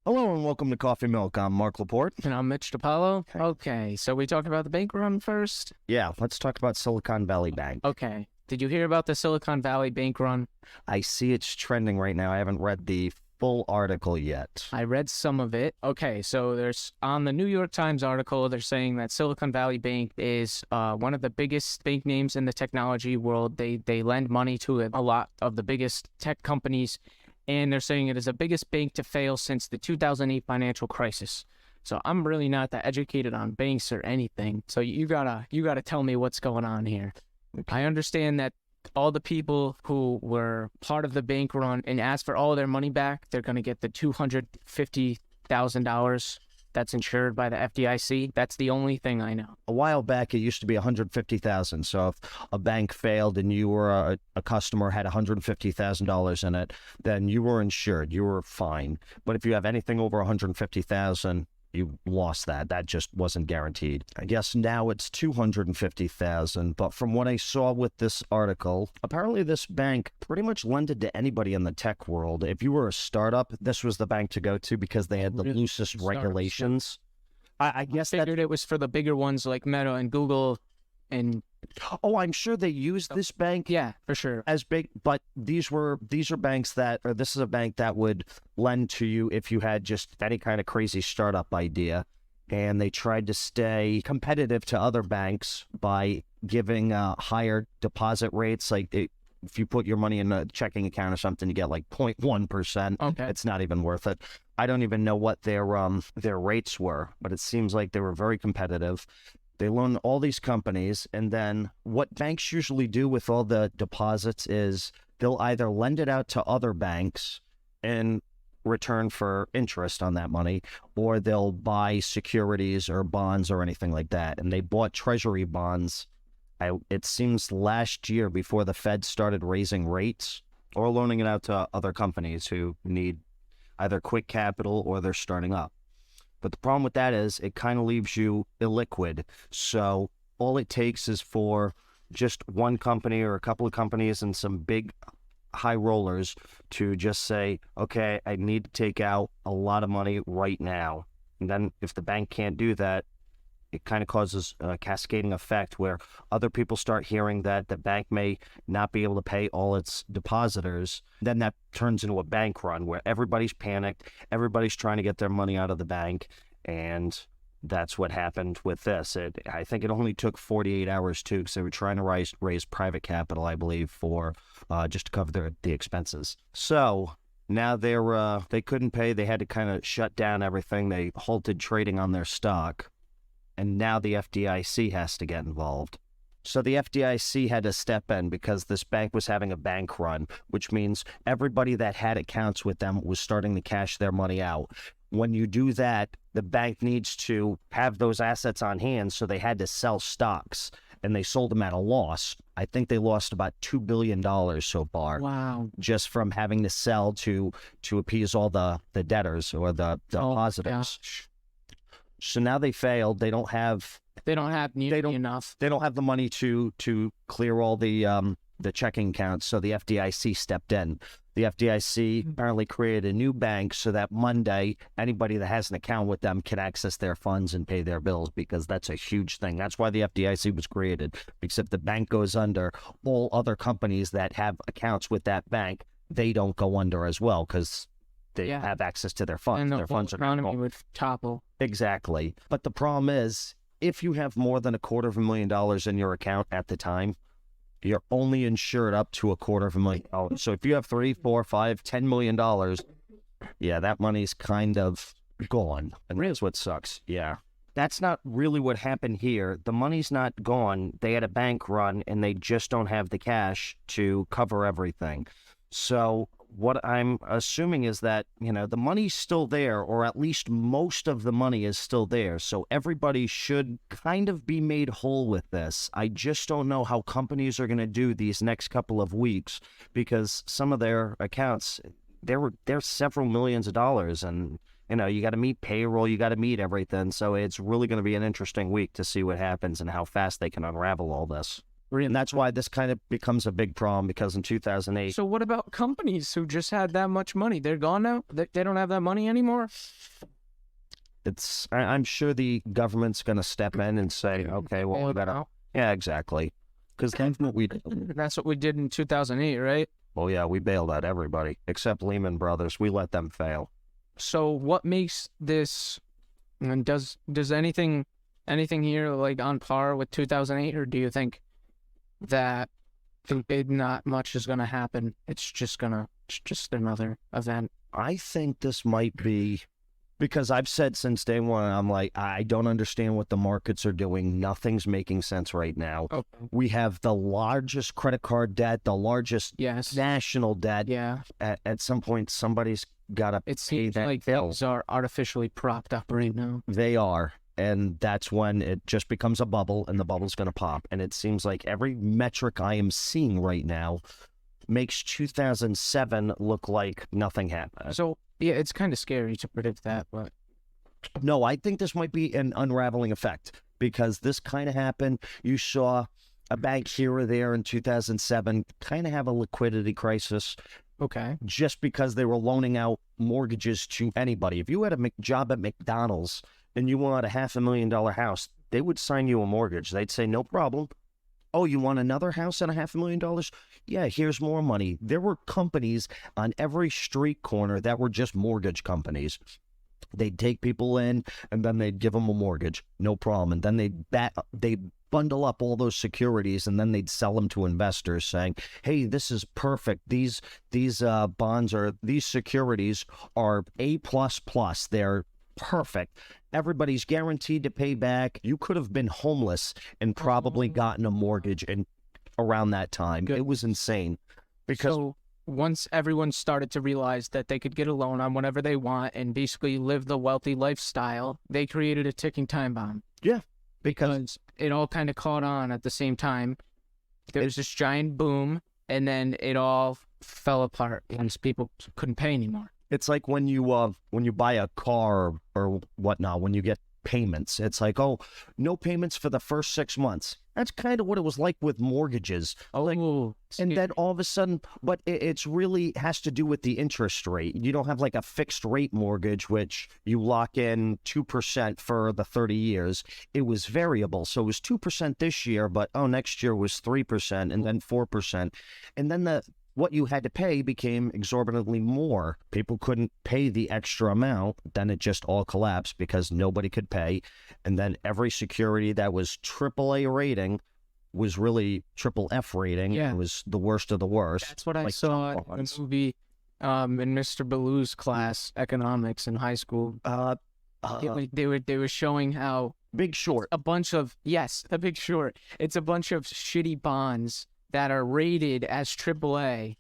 Hello and welcome to Coffee Milk. I'm Mark Laporte. And I'm Mitch DiPaolo. Okay, so we talked about the bank run first. Yeah, let's talk about Silicon Valley Bank. Okay, did you hear about the Silicon Valley bank run? I see it's trending right now. I haven't read the full article yet. I read some of it. Okay, so there's on the New York Times article, they're saying that Silicon Valley Bank is one of the biggest bank names in the technology world. They lend money to a lot of the biggest tech companies, and they're saying it is the biggest bank to fail since the 2008 financial crisis. So I'm really not that educated on banks or anything. So you gotta tell me what's going on here. I understand that all the people who were part of the bank run and asked for all their money back, they're gonna get the $250,000 that's insured by the FDIC. That's the only thing I know. A while back, it used to be $150,000. So if a bank failed and you were a customer had $150,000 in it, then you were insured. You were fine. But if you have anything over $150,000, you lost that. That just wasn't guaranteed. I guess now it's $250,000. But from what I saw with this article, apparently this bank pretty much lended to anybody in the tech world. If you were a startup, this was the bank to go to because they had the loosest regulations. I guess I figured it was for the bigger ones like Meta and Google and... Oh, I'm sure they used this bank. Yeah, for sure. As big, but these are banks that, or this is a bank that would lend to you if you had just any kind of crazy startup idea. And they tried to stay competitive to other banks by giving higher deposit rates. Like if you put your money in a checking account or something, you get like 0.1%. Okay. It's not even worth it. I don't even know what their rates were, but it seems like they were very competitive. They loan all these companies, and then what banks usually do with all the deposits is they'll either lend it out to other banks in return for interest on that money, or they'll buy securities or bonds or anything like that. And they bought treasury bonds, it seems last year before the Fed started raising rates, or loaning it out to other companies who need either quick capital or they're starting up. But the problem with that is it kind of leaves you illiquid. So all it takes is for just one company or a couple of companies and some big high rollers to just say, okay, I need to take out a lot of money right now. And then if the bank can't do that, it kind of causes a cascading effect where other people start hearing that the bank may not be able to pay all its depositors. Then that turns into a bank run where everybody's panicked, everybody's trying to get their money out of the bank, and that's what happened with this. I think it only took 48 hours too, because they were trying to raise private capital, I believe, for just to cover the expenses. So now they couldn't pay. They had to kind of shut down everything. They halted trading on their stock. And now the FDIC has to get involved. So the FDIC had to step in because this bank was having a bank run, which means everybody that had accounts with them was starting to cash their money out. When you do that, the bank needs to have those assets on hand, so they had to sell stocks, and they sold them at a loss. I think they lost about $2 billion so far. Wow. Just from having to sell to appease all the debtors or the depositors. Gosh. So now they failed. They don't have enough. They don't have the money to clear all the checking accounts. So the FDIC stepped in. The FDIC apparently created a new bank so that Monday anybody that has an account with them can access their funds and pay their bills, because that's a huge thing. That's why the FDIC was created. Because if the bank goes under, all other companies that have accounts with that bank, they don't go under as well, because they have access to their funds. And their funds are economy would topple. Exactly. But the problem is, if you have more than $250,000 in your account at the time, you're only insured up to $250,000. So if you have $3, $4, $5, $10 million, yeah, that money's kind of gone. And that's what sucks. Yeah. That's not really what happened here. The money's not gone. They had a bank run, and they just don't have the cash to cover everything. So what I'm assuming is that, the money's still there, or at least most of the money is still there. So everybody should kind of be made whole with this. I just don't know how companies are going to do these next couple of weeks, because some of their accounts, they're several millions of dollars, and you got to meet payroll, you got to meet everything. So it's really going to be an interesting week to see what happens and how fast they can unravel all this. Really? And that's why this kind of becomes a big problem, because in 2008, So what about companies who just had that much money? They're gone now? They don't have that money anymore? I'm sure the government's going to step in and say, okay, well, Bail we them gotta, out? yeah, exactly. Because that's what we do. That's what we did in 2008, right? Well, yeah, we bailed out everybody except Lehman Brothers. We let them fail. So what makes this, and does anything here like on par with 2008, or do you think that not much is gonna happen? It's just another event. I think this might be, because I've said since day one, I'm like, I don't understand what the markets are doing. Nothing's making sense right now. Okay. We have the largest credit card debt, the largest Yes. national debt. Yeah. At some point, somebody's got to It pay seems that like bill. things are artificially propped up right now. They are. And that's when it just becomes a bubble, and the bubble's going to pop. And it seems like every metric I am seeing right now makes 2007 look like nothing happened. So yeah, it's kind of scary to predict that, but No, I think this might be an unraveling effect, because this kind of happened. You saw a bank here or there in 2007 kind of have a liquidity crisis okay. just because they were loaning out mortgages to anybody. If you had a job at McDonald's and you wanted a $500,000 house, they would sign you a mortgage. They'd say, no problem. Oh, you want another house at $500,000? Yeah, here's more money. There were companies on every street corner that were just mortgage companies. They'd take people in, and then they'd give them a mortgage, no problem. And then they'd bundle up all those securities, and then they'd sell them to investors, saying, "Hey, this is perfect. These bonds or these securities are A++. They're perfect. Everybody's guaranteed to pay back." You could have been homeless and probably gotten a mortgage and around that time. Good. It was insane. Because So once everyone started to realize that they could get a loan on whatever they want and basically live the wealthy lifestyle, they created a ticking time bomb. because It all kind of caught on at the same time. There was this giant boom, and then it all fell apart once people couldn't pay anymore. it's like when you buy a car or whatnot, when you get payments, it's like, oh, no payments for the first 6 months. That's kind of what it was like with mortgages. Oh, And then all of a sudden, but it's really has to do with the interest rate. You don't have like a fixed rate mortgage, which you lock in 2% for the 30 years. It was variable. So it was 2% this year, but next year was 3% and then 4%. And then what you had to pay became exorbitantly more. People couldn't pay the extra amount. Then it just all collapsed because nobody could pay. And then every security that was AAA rating was really triple F rating. Yeah. It was the worst of the worst. that's what I like saw in bonds. the movie in Mr. Baloo's class, economics in high school. They were showing how Big Short. a bunch of, yes, The Big Short. It's a bunch of shitty bonds that are rated as AAA,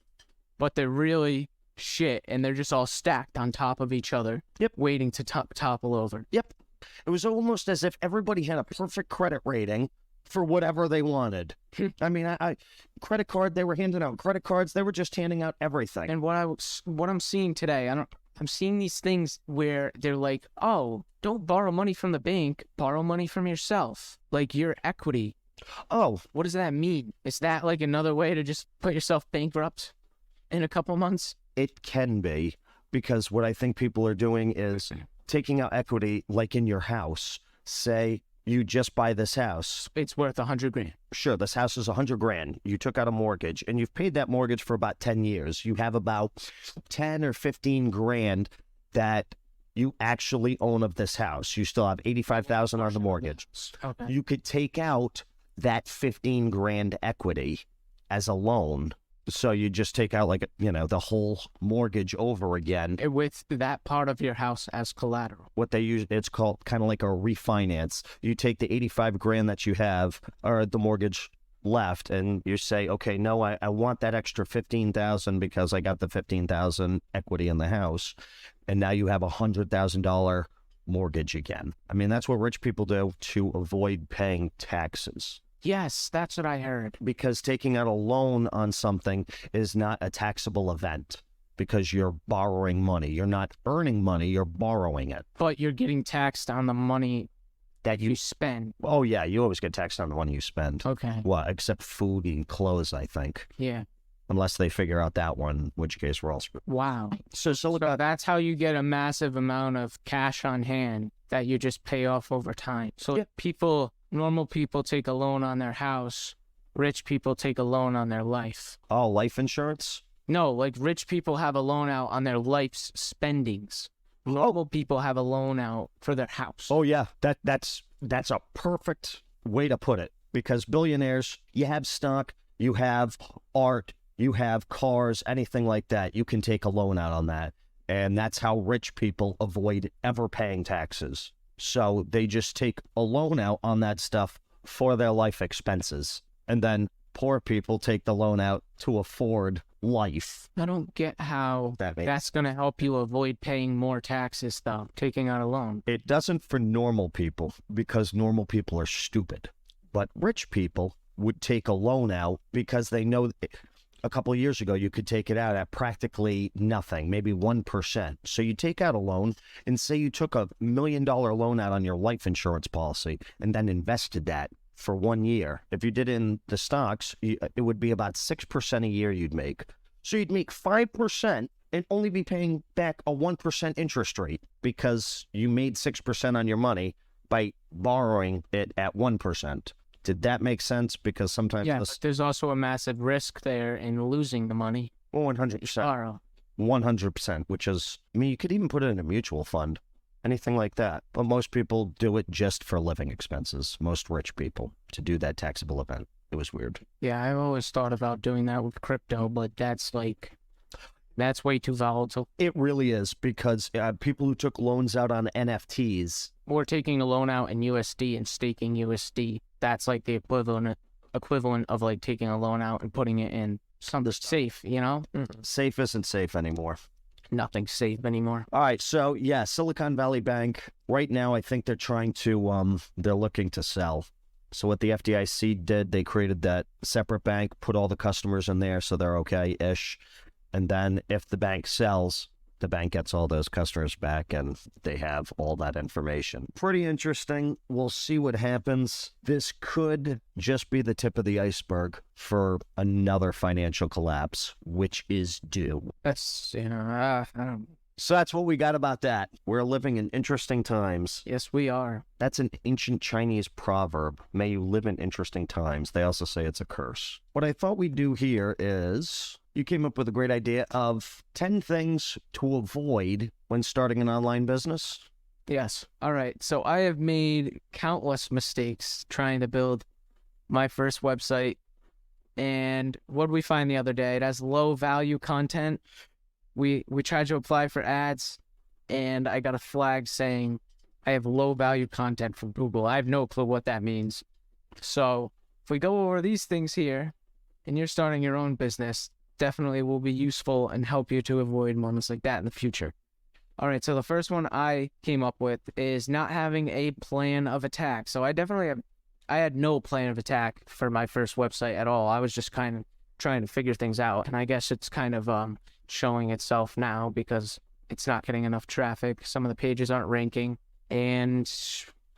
but they're really shit, and they're just all stacked on top of each other, waiting to topple over. It was almost as if everybody had a perfect credit rating for whatever they wanted. I mean, I credit card, they were handing out credit cards. They were just handing out everything. And what I'm seeing today, I'm seeing these things where they're like, oh, don't borrow money from the bank, borrow money from yourself, like your equity. Oh, What does that mean? Is that like another way to just put yourself bankrupt in a couple months? it can be, because what I think people are doing is taking out equity, like in your house. Say you just buy this house. It's worth $100,000. Sure, this house is $100,000. You took out a mortgage, and you've paid that mortgage for about 10 years. You have about 10 or 15 grand that you actually own of this house. You still have 85,000 on the mortgage. Okay. You could take out that 15 grand equity as a loan. So you just take out the whole mortgage over again. With that part of your house as collateral. What they use, it's called kind of like a refinance. You take the 85 grand that you have or the mortgage left, and you say, okay, no, I want that extra 15,000 because I got the 15,000 equity in the house. And now you have $100,000 mortgage again. I mean, that's what rich people do to avoid paying taxes. Yes, that's what I heard. Because taking out a loan on something is not a taxable event, because you're borrowing money. You're not earning money, you're borrowing it. But you're getting taxed on the money that You spend. oh yeah, you always get taxed on the money you spend. Okay. Well, except food and clothes, I think. Yeah. Unless they figure out that one, in which case we're all screwed. Wow. So So that's how you get a massive amount of cash on hand that you just pay off over time. So Yeah. normal people take a loan on their house. Rich people take a loan on their life. Oh, life insurance? No, like rich people have a loan out on their life's spendings. Normal people have a loan out for their house. Oh yeah, that's a perfect way to put it. Because billionaires, you have stock, you have art, you have cars, anything like that. You can take a loan out on that. And that's how rich people avoid ever paying taxes. So they just take a loan out on that stuff for their life expenses. And then poor people take the loan out to afford life. I don't get how That makes that's going to help you avoid paying more taxes, though, taking out a loan. It doesn't for normal people because normal people are stupid. But rich people would take a loan out because they know a couple of years ago you could take it out at practically nothing, maybe 1%. So you take out a loan and say you took $1 million loan out on your life insurance policy and then invested that for 1 year. If you did it in the stocks, it would be about 6% a year you'd make. So you'd make 5% and only be paying back a 1% interest rate because you made 6% on your money by borrowing it at 1%. Did that make sense? Because sometimes But there's also a massive risk there in losing the money. 100%. Borrow. 100%, which is, I mean, you could even put it in a mutual fund, anything like that. But most people do it just for living expenses, most rich people, to do that taxable event. It was weird. Yeah, I've always thought about doing that with crypto, but that's way too volatile. It really is, because people who took loans out on NFTs. Or taking a loan out in USD and staking USD. That's like the equivalent of like taking a loan out and putting it in something safe, you know? Safe isn't safe anymore. Nothing's safe anymore. All right, so yeah, Silicon Valley Bank, right now I think they're trying to, they're looking to sell. So what the FDIC did, they created that separate bank, put all the customers in there so they're okay-ish. And then if the bank sells, the bank gets all those customers back and they have all that information. Pretty interesting. We'll see what happens. This could just be the tip of the iceberg for another financial collapse, which is due. That's, I don't... So that's what we got about that. We're living in interesting times. Yes, we are. That's an ancient Chinese proverb. May you live in interesting times. They also say it's a curse. What I thought we'd do here is, you came up with a great idea of 10 things to avoid when starting an online business. Yes. All right. So I have made countless mistakes trying to build my first website. And what did we find the other day? It has low value content. We tried to apply for ads, and I got a flag saying I have low value content from Google. I have no clue what that means. So if we go over these things here, and you're starting your own business, definitely will be useful and help you to avoid moments like that in the future. All right, so the first one I came up with is not having a plan of attack. So I had no plan of attack for my first website at all. I was just kind of trying to figure things out, and I guess it's kind of showing itself now because it's not getting enough traffic. Some of the pages aren't ranking, and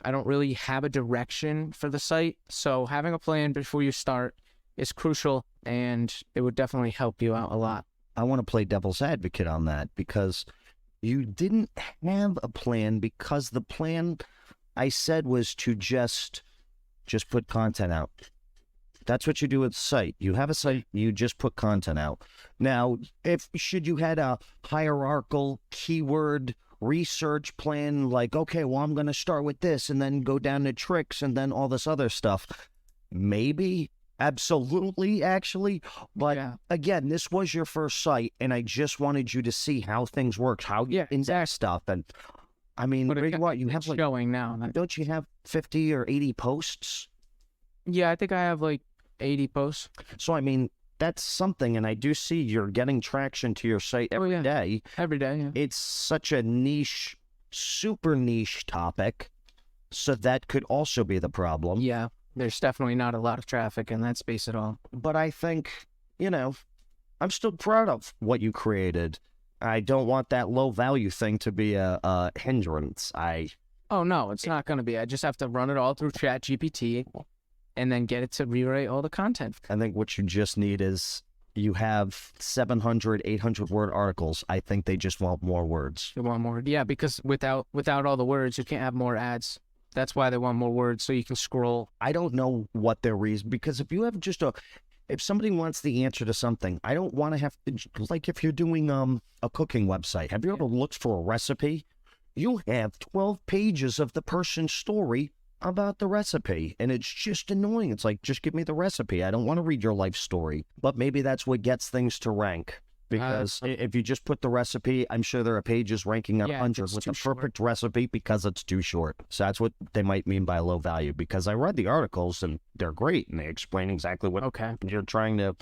I don't really have a direction for the site. So having a plan before you start is crucial, and it would definitely help you out a lot. I want to play devil's advocate on that, because you didn't have a plan, because the plan I said was to just put content out. That's what you do with the site. You have a site, you just put content out. Now, should you had a hierarchical keyword research plan, like, okay, well, I'm going to start with this and then go down to tricks and then all this other stuff, maybe, absolutely, actually. But again, this was your first site, and I just wanted you to see how things work, how you index stuff. And I mean, you have like, showing now. Don't you have 50 or 80 posts? Yeah, I think I have like 80 posts. So, I mean, that's something, and I do see you're getting traction to your site every day. Every day, yeah. It's such a niche, super niche topic, so that could also be the problem. Yeah, there's definitely not a lot of traffic in that space at all. But I think, I'm still proud of what you created. I don't want that low value thing to be a hindrance. I Oh no, it's not going to be. I just have to run it all through ChatGPT and then get it to rewrite all the content. I think what you just need is you have 700, 800 word articles. I think they just want more words. They want more. Yeah, because without all the words, you can't have more ads. That's why they want more words so you can scroll. I don't know what their reason, because if you have just if somebody wants the answer to something, I don't want to have to, like if you're doing a cooking website, have you ever looked for a recipe? You have 12 pages of the person's story about the recipe, and it's just annoying. It's like, just give me the recipe. I don't want to read your life story. But maybe that's what gets things to rank, because if you just put the recipe, I'm sure there are pages ranking at 100 with the perfect recipe because it's too short. So that's what they might mean by low value, because I read the articles and they're great and they explain exactly what you're trying to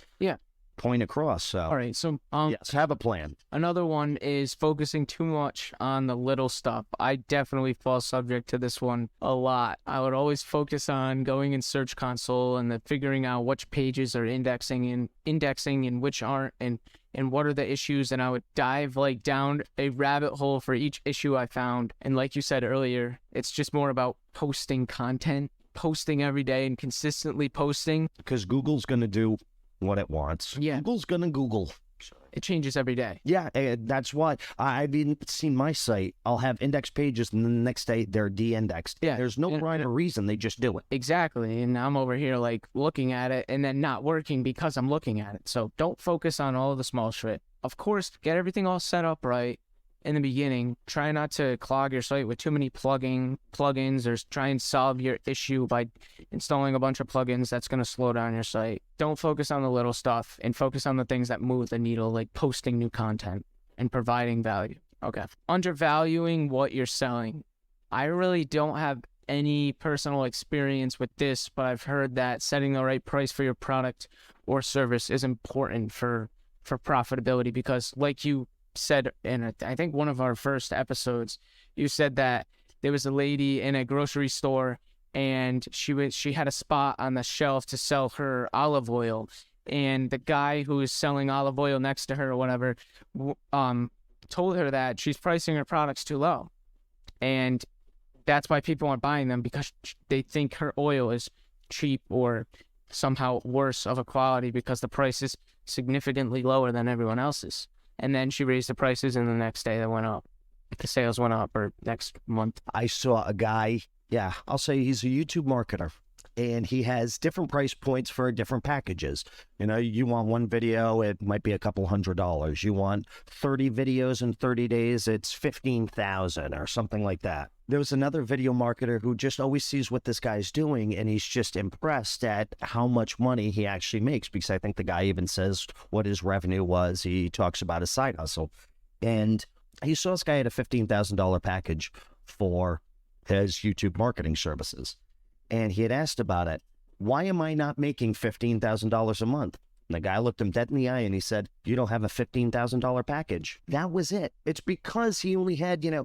point across. So all right, so yes, have a plan. Another one is focusing too much on the little stuff. I definitely fall subject to this one a lot. I would always focus on going in Search Console and then figuring out which pages are indexing and which aren't, and what are the issues, and I would dive like down a rabbit hole for each issue I found. And like you said earlier, it's just more about posting content, posting every day and consistently posting. Because Google's going to do what it wants. Yeah. Google's going to Google. It changes every day. Yeah, that's why I've even seen my site. I'll have index pages, and the next day they're de-indexed. Yeah, there's no rhyme or reason. They just do it. Exactly, and I'm over here like looking at it and then not working because I'm looking at it. So don't focus on all the small shit. Of course, get everything all set up right in the beginning. Try not to clog your site with too many plugins, or try and solve your issue by installing a bunch of plugins. That's going to slow down your site. Don't focus on the little stuff and focus on the things that move the needle, like posting new content and providing value. Okay. Undervaluing what you're selling. I really don't have any personal experience with this, but I've heard that setting the right price for your product or service is important for profitability, because like you said in I think one of our first episodes, you said that there was a lady in a grocery store and she had a spot on the shelf to sell her olive oil, and the guy who was selling olive oil next to her or whatever told her that she's pricing her products too low, and that's why people aren't buying them, because they think her oil is cheap or somehow worse of a quality because the price is significantly lower than everyone else's. And then she raised the prices, and the next day they went up. The sales went up, or next month. I saw a guy, I'll say he's a YouTube marketer, and he has different price points for different packages. You know, you want one video, it might be a couple $100. You want 30 videos in 30 days, it's 15,000 or something like that. There was another video marketer who just always sees what this guy's doing, and he's just impressed at how much money he actually makes, because I think the guy even says what his revenue was. He talks about his side hustle. And he saw this guy had a $15,000 package for his YouTube marketing services. And he had asked about it. Why am I not making $15,000 a month? And the guy looked him dead in the eye and he said, you don't have a $15,000 package. That was it. It's because he only had, maybe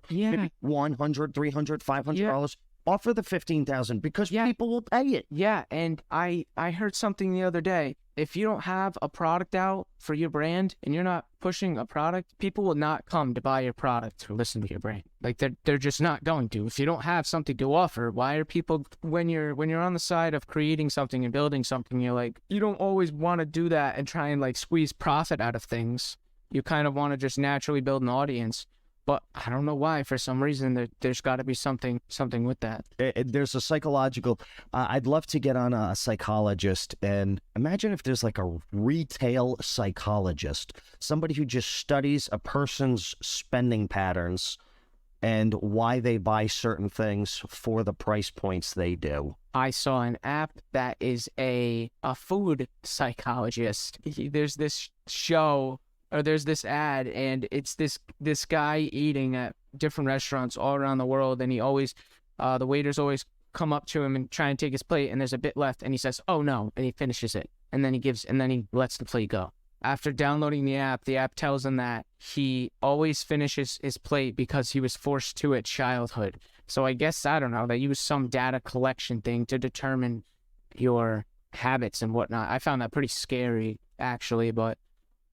$100, $300, $500. Offer the $15,000 because people will pay it. Yeah, and I heard something the other day. If you don't have a product out for your brand and you're not pushing a product, people will not come to buy your product or listen to your brand. Like they're just not going to. If you don't have something to offer, why are people, when you're on the side of creating something and building something, you're like, you don't always want to do that and try and like squeeze profit out of things. You kind of want to just naturally build an audience. But I don't know why. For some reason, there's got to be something with that. There's a psychological. I'd love to get on a psychologist and imagine if there's like a retail psychologist, somebody who just studies a person's spending patterns and why they buy certain things for the price points they do. I saw an app that is a food psychologist. There's this show. Or there's this ad, and it's this guy eating at different restaurants all around the world, and he always, the waiters always come up to him and try and take his plate, and there's a bit left, and he says, "Oh no," and he finishes it, and then he lets the plate go. After downloading the app tells him that he always finishes his plate because he was forced to at childhood. So I guess, I don't know, they use some data collection thing to determine your habits and whatnot. I found that pretty scary, actually, but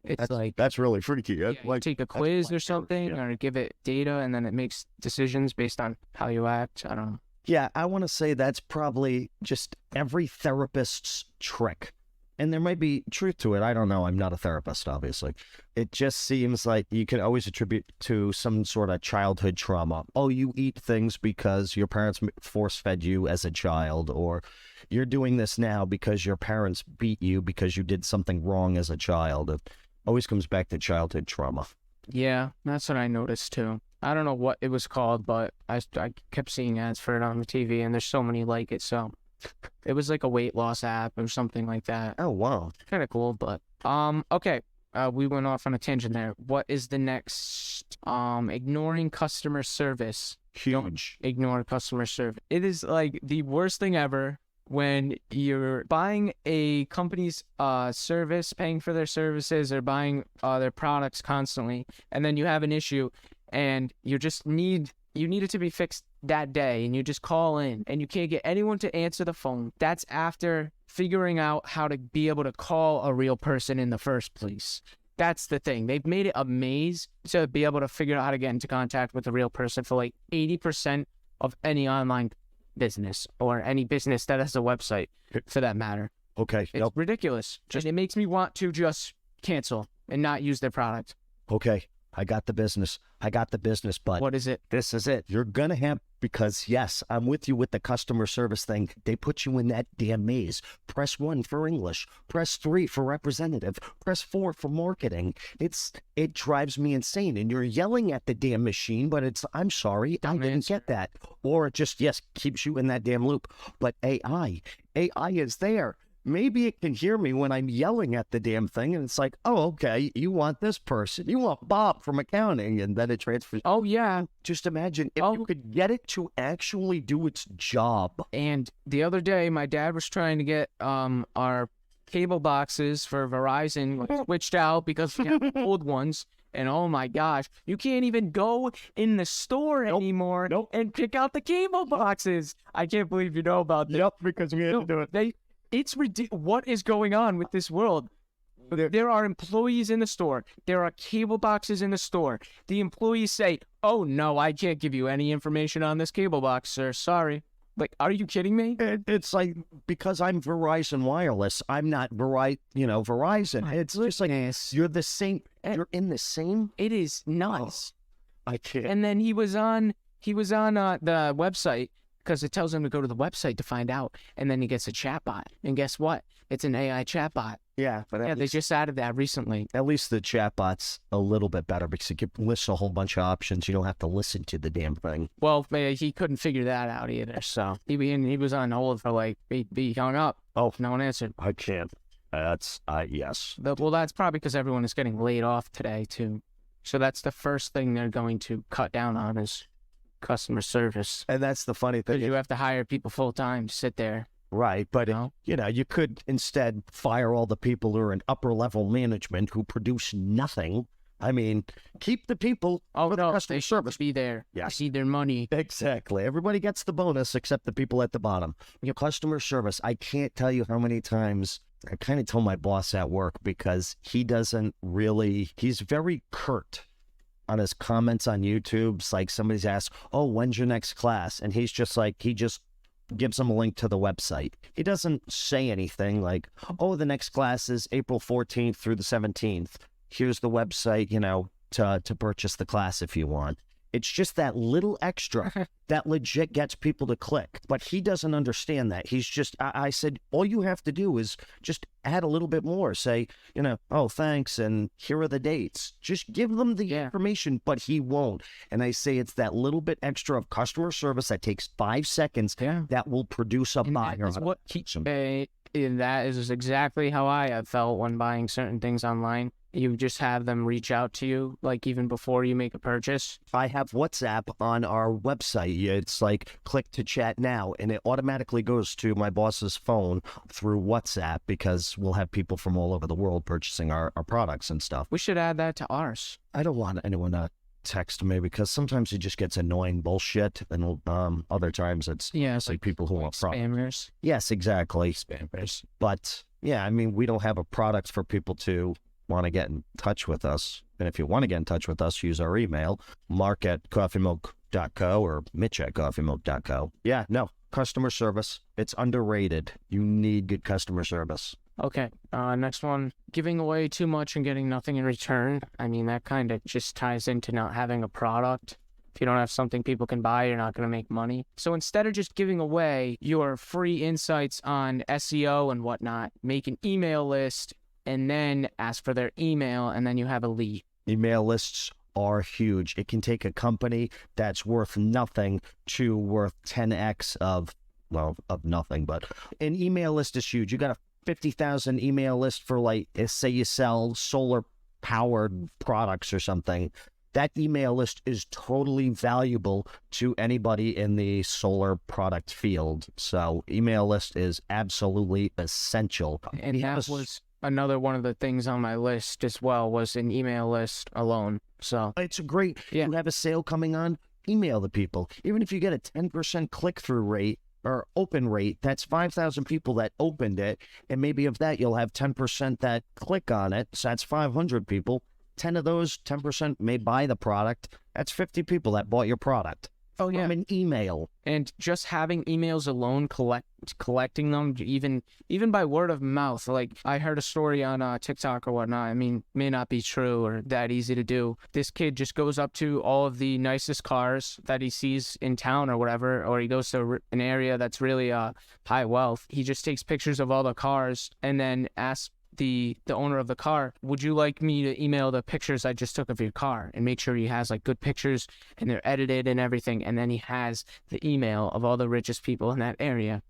It's like That's really freaky. yeah, you take a quiz or something, or give it data, and then it makes decisions based on how you act. I don't know. Yeah, I want to say that's probably just every therapist's trick. And there might be truth to it. I don't know. I'm not a therapist, obviously. It just seems like you can always attribute to some sort of childhood trauma. Oh, you eat things because your parents force-fed you as a child, or you're doing this now because your parents beat you because you did something wrong as a child. It always comes back to childhood trauma. Yeah, that's what I noticed too. I don't know what it was called, but I kept seeing ads for it on the TV, and there's so many like it. So it was like a weight loss app or something like that. Oh, wow. Kind of cool, but okay. We went off on a tangent there. What is the next? Ignoring customer service. Huge. Ignore customer service. It is like the worst thing ever when you're buying a company's service, paying for their services, or buying their products constantly, and then you have an issue, and you need it to be fixed that day, and you just call in, and you can't get anyone to answer the phone. That's after figuring out how to be able to call a real person in the first place. That's the thing. They've made it a maze to be able to figure out how to get into contact with a real person for like 80% of any online business, or any business that has a website for that matter. Okay. It's ridiculous. It makes me want to just cancel and not use their product. Okay. I got the business, but What is it? this is it. You're going to have, because yes, I'm with you with the customer service thing. They put you in that damn maze. Press 1 for English, press 3 for representative, press 4 for marketing. It drives me insane. And you're yelling at the damn machine, but I'm sorry, I didn't get that. Or it just, yes, keeps you in that damn loop. But AI is there. Maybe it can hear me when I'm yelling at the damn thing, and it's like, oh, okay, you want this person. You want Bob from accounting, and then it transfers. Oh, yeah. Just imagine if you could get it to actually do its job. And the other day, my dad was trying to get our cable boxes for Verizon switched out because we have old ones. And oh my gosh, you can't even go in the store anymore and pick out the cable boxes. I can't believe you know about this. Yep, because we had to do it. It's ridiculous. What is going on with this world? There are employees in the store. There are cable boxes in the store. The employees say, oh, no, I can't give you any information on this cable box, sir. Sorry. Like, are you kidding me? It's like, because I'm Verizon Wireless, I'm not Verizon. It's just like, you're the same. You're in the same. It is nuts. Oh, I can't. And then he was on the website, because it tells him to go to the website to find out, and then he gets a chatbot. And guess what? It's an AI chatbot. Yeah, but they just added that recently. At least the chatbot's a little bit better because it lists a whole bunch of options. You don't have to listen to the damn thing. Well, he couldn't figure that out either. So he was on hold for like he hung up. Oh, no one answered. I can't. That's yes. Well, that's probably because everyone is getting laid off today too. So that's the first thing they're going to cut down on is customer service. And that's the funny thing. You have to hire people full time to sit there. Right, but you could instead fire all the people who are in upper level management who produce nothing. I mean, keep the people. Oh no, customer they service should be there. Yeah, see their money. Exactly. Everybody gets the bonus except the people at the bottom. Customer service. I can't tell you how many times I kind of tell my boss at work because he's very curt on his comments on YouTube. It's like somebody's asked, oh, when's your next class? And he's just like, he just gives them a link to the website. He doesn't say anything like, oh, the next class is April 14th through the 17th. Here's the website, to purchase the class if you want. It's just that little extra that legit gets people to click. But he doesn't understand that. He's just, I said, all you have to do is just add a little bit more. Say, oh, thanks, and here are the dates. Just give them the information, but he won't. And I say it's that little bit extra of customer service that takes 5 seconds that will produce a buyer. And that is exactly how I have felt when buying certain things online. You just have them reach out to you, like even before you make a purchase. I have WhatsApp on our website. It's like click to chat now, and it automatically goes to my boss's phone through WhatsApp because we'll have people from all over the world purchasing our products and stuff. We should add that to ours. I don't want anyone to text me because sometimes it just gets annoying bullshit, and other times it's like people who want spammers. Yes, exactly. Spammers. But yeah, I mean, we don't have a product for people to want to get in touch with us, and if you want to get in touch with us, use our email, mark@coffeemilk.co or mitch@coffeemilk.co. Yeah, no, customer service. It's underrated. You need good customer service. Okay, next one. Giving away too much and getting nothing in return. I mean, that kind of just ties into not having a product. If you don't have something people can buy, you're not going to make money. So instead of just giving away your free insights on SEO and whatnot, make an email list and then ask for their email, and then you have a lead. Email lists are huge. It can take a company that's worth nothing to worth 10x of nothing, but an email list is huge. You got a 50,000 email list for, like, say you sell solar powered products or something. That email list is totally valuable to anybody in the solar product field. So email list is absolutely essential. And that was another one of the things on my list as well, was an email list alone. So it's great. Yeah. You have a sale coming on, email the people. Even if you get a 10% click-through rate or open rate, that's 5,000 people that opened it. And maybe of that, you'll have 10% that click on it. So that's 500 people. 10 of those, 10% may buy the product. That's 50 people that bought your product. Oh, yeah. From an email. And just having emails alone, collecting them, even by word of mouth. Like, I heard a story on TikTok or whatnot. I mean, may not be true or that easy to do. This kid just goes up to all of the nicest cars that he sees in town or whatever, or he goes to an area that's really high wealth. He just takes pictures of all the cars and then asks the owner of the car, would you like me to email the pictures I just took of your car, and make sure he has like good pictures and they're edited and everything. And then he has the email of all the richest people in that area.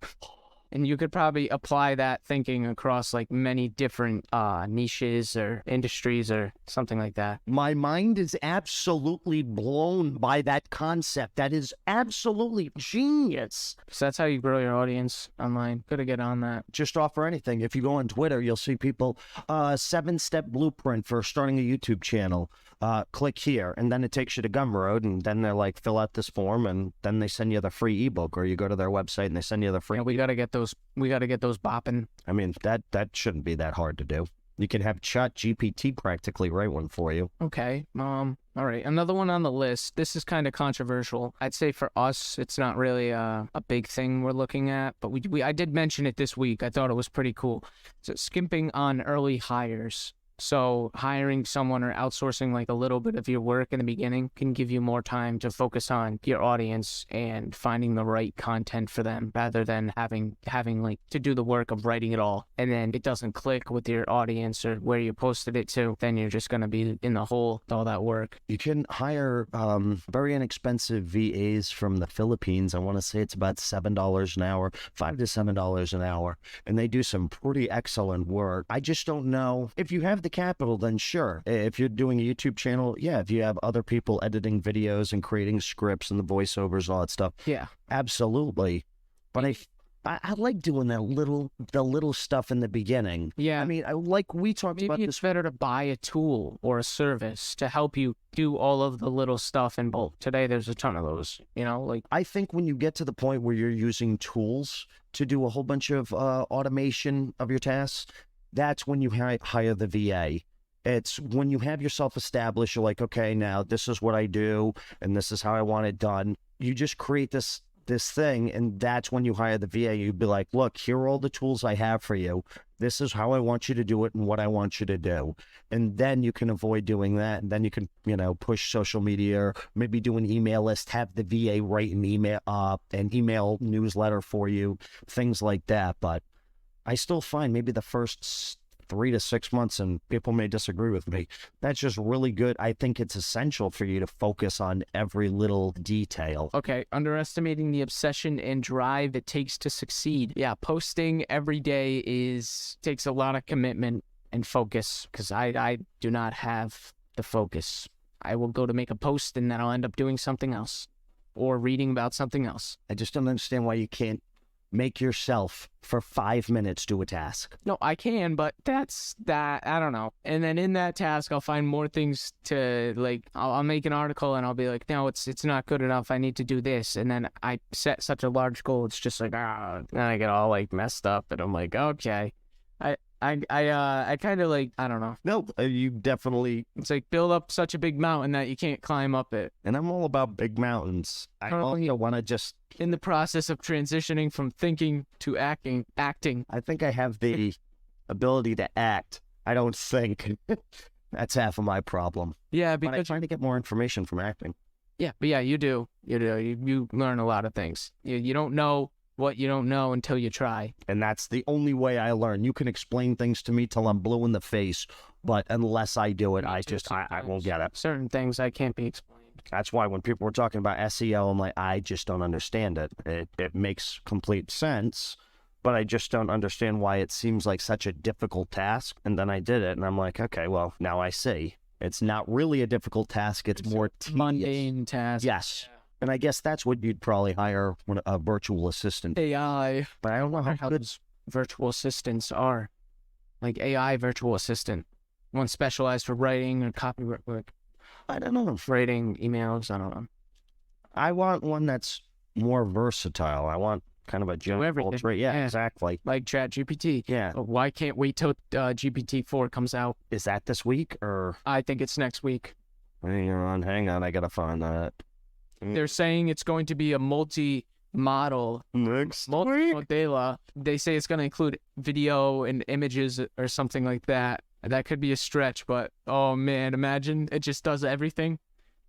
And you could probably apply that thinking across like many different niches or industries or something like that. My mind is absolutely blown by that concept. That is absolutely genius. So that's how you grow your audience online. Gotta get on that. Just offer anything. If you go on Twitter, you'll see people, 7-step blueprint for starting a YouTube channel. Click here, and then it takes you to Gumroad, and then they're like, fill out this form, and then they send you the free ebook, or you go to their website and they send you the free. Yeah, we gotta get those bopping. I mean, that shouldn't be that hard to do. You can have ChatGPT practically write one for you. Okay. All right. Another one on the list. This is kind of controversial. I'd say for us, it's not really a big thing we're looking at, but I did mention it this week. I thought it was pretty cool. So skimping on early hires. So hiring someone or outsourcing like a little bit of your work in the beginning can give you more time to focus on your audience and finding the right content for them, rather than having like to do the work of writing it all, and then it doesn't click with your audience or where you posted it to. Then you're just going to be in the hole with all that work. You can hire very inexpensive VAs from the Philippines. I want to say it's about $7 an hour, $5 to $7 an hour, and they do some pretty excellent work. I just don't know if you have the capital, then sure. If you're doing a YouTube channel, yeah, if you have other people editing videos and creating scripts and the voiceovers, all that stuff, Yeah. absolutely. But I like doing the little stuff in the beginning. Yeah. I mean, we talked about Maybe this. it's better to buy a tool or a service to help you do all of the little stuff in bulk. Today, there's a ton of those, like. I think when you get to the point where you're using tools to do a whole bunch of automation of your tasks, that's when you hire the VA. It's when you have yourself established, you're like, okay, now this is what I do, and this is how I want it done. You just create this thing, and that's when you hire the VA. You'd be like, look, here are all the tools I have for you. This is how I want you to do it and what I want you to do. And then you can avoid doing that. And then you can, push social media, or maybe do an email list, have the VA write an email newsletter for you, things like that. But I still find maybe the first 3 to 6 months, and people may disagree with me, that's just really good. I think it's essential for you to focus on every little detail. Okay, underestimating the obsession and drive it takes to succeed. Yeah, posting every day takes a lot of commitment and focus, because I do not have the focus. I will go to make a post, and then I'll end up doing something else or reading about something else. I just don't understand why you can't make yourself for 5 minutes do a task. No, I can, but that's that. I don't know. And then in that task, I'll find more things to like. I'll make an article and I'll be like, no, it's not good enough. I need to do this. And then I set such a large goal. It's just like, then I get all like messed up, and I'm like, okay. I kind of like, I don't know. No, you definitely. It's like build up such a big mountain that you can't climb up it. And I'm all about big mountains. I only want to just. In the process of transitioning from thinking to acting. I think I have the ability to act. I don't think. That's half of my problem. Yeah, But I'm because trying to get more information from acting. yeah, but yeah, you do. You learn a lot of things. You don't know what you don't know until you try. And that's the only way I learn. You can explain things to me till I'm blue in the face, but unless I do it, I won't get it. Certain things I can't be explained. That's why when people were talking about SEO, I'm like, I just don't understand it. It makes complete sense, but I just don't understand why it seems like such a difficult task. And then I did it, and I'm like, okay, well, now I see. It's not really a difficult task. It's more tedious. Mundane task. Yes. And I guess that's what you'd probably hire a virtual assistant. AI. But I don't know how good. those virtual assistants are. Like AI virtual assistant. One specialized for writing or copyright, I don't know. writing emails. I don't know. I want one that's more versatile. I want kind of a general everything. culture. Yeah, Yeah. exactly. Like ChatGPT. Yeah. Why can't wait till GPT-4 comes out? Is that this week or I think it's next week. hang on, I gotta find that. They're saying it's going to be a multi-model, Next multi-modela. They say it's going to include video and images or something like that. That could be a stretch, but oh man, imagine it just does everything.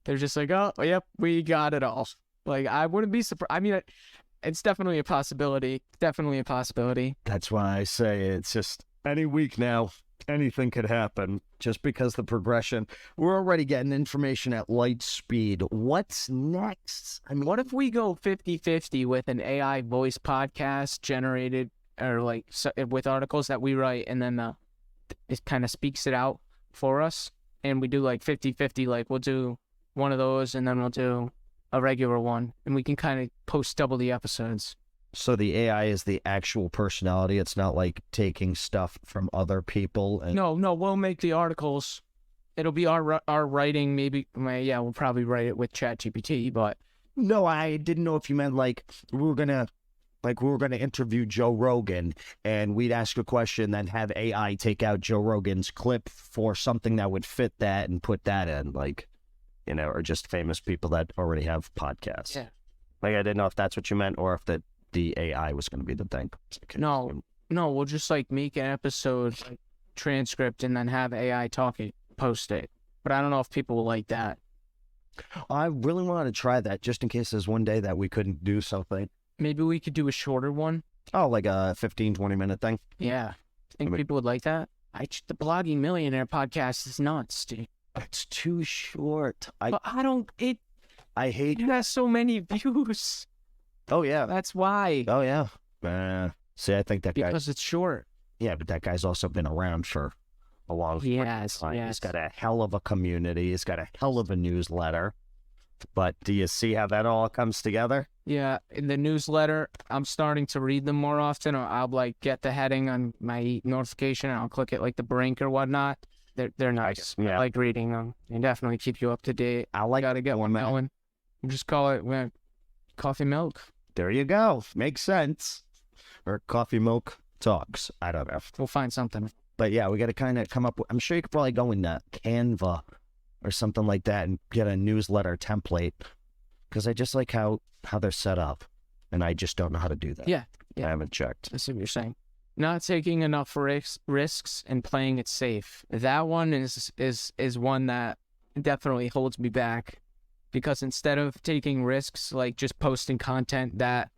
They're just like, oh, yep, we got it all. Like, I wouldn't be surprised. I mean, it's definitely a possibility. Definitely a possibility. That's why I say it's just any week now, anything could happen just because the progression. We're already getting information at light speed. What's next? I mean, What if we go 50-50 with an AI voice podcast generated or like with articles that we write and then it kind of speaks it out for us? And we do like 50-50, like we'll do one of those and then we'll do a regular one. And we can kind of post double the episodes. so the AI is the actual personality. It's not like taking stuff from other people. And No, we'll make the articles. It'll be our writing, maybe. Yeah, we'll probably write it with ChatGPT, but No, I didn't know if you meant like we were gonna interview Joe Rogan and we'd ask a question, then have AI take out Joe Rogan's clip for something that would fit that and put that in, like, or just famous people that already have podcasts. yeah. Like, I didn't know if that's what you meant or if the AI was going to be the thing. No, we'll just like make an episode like, transcript and then have AI talk it, post it. But I don't know if people will like that. I really wanted to try that just in case there's one day that we couldn't do something. Maybe we could do a shorter one. Oh, like a 15, 20-minute thing. Yeah. Think people would like that? The Blogging Millionaire podcast is nuts, dude. It's too short. But I hate. it has so many views. Oh, yeah. That's why. Oh, yeah. See, I think that guy. Because it's short. Yeah, but that guy's also been around for a long time. Yes. He's got a hell of a community. He's got a hell of a newsletter. But do you see how that all comes together? Yeah, in the newsletter, I'm starting to read them more often. Or I'll like get the heading on my notification, and I'll click it like the brink or whatnot. They're nice. Yeah. I like reading them. They definitely keep you up to date. I like Gotta get one going. Just call it coffee milk. There you go. Makes sense. Or coffee milk talks. I don't know. We'll find something. But yeah, we got to kind of come up with. I'm sure you could probably go in Canva or something like that and get a newsletter template. Because I just like how they're set up, and I just don't know how to do that. Yeah. I haven't checked. I see what you're saying. Not taking enough risks and playing it safe. That one is one that definitely holds me back, because instead of taking risks like just posting content that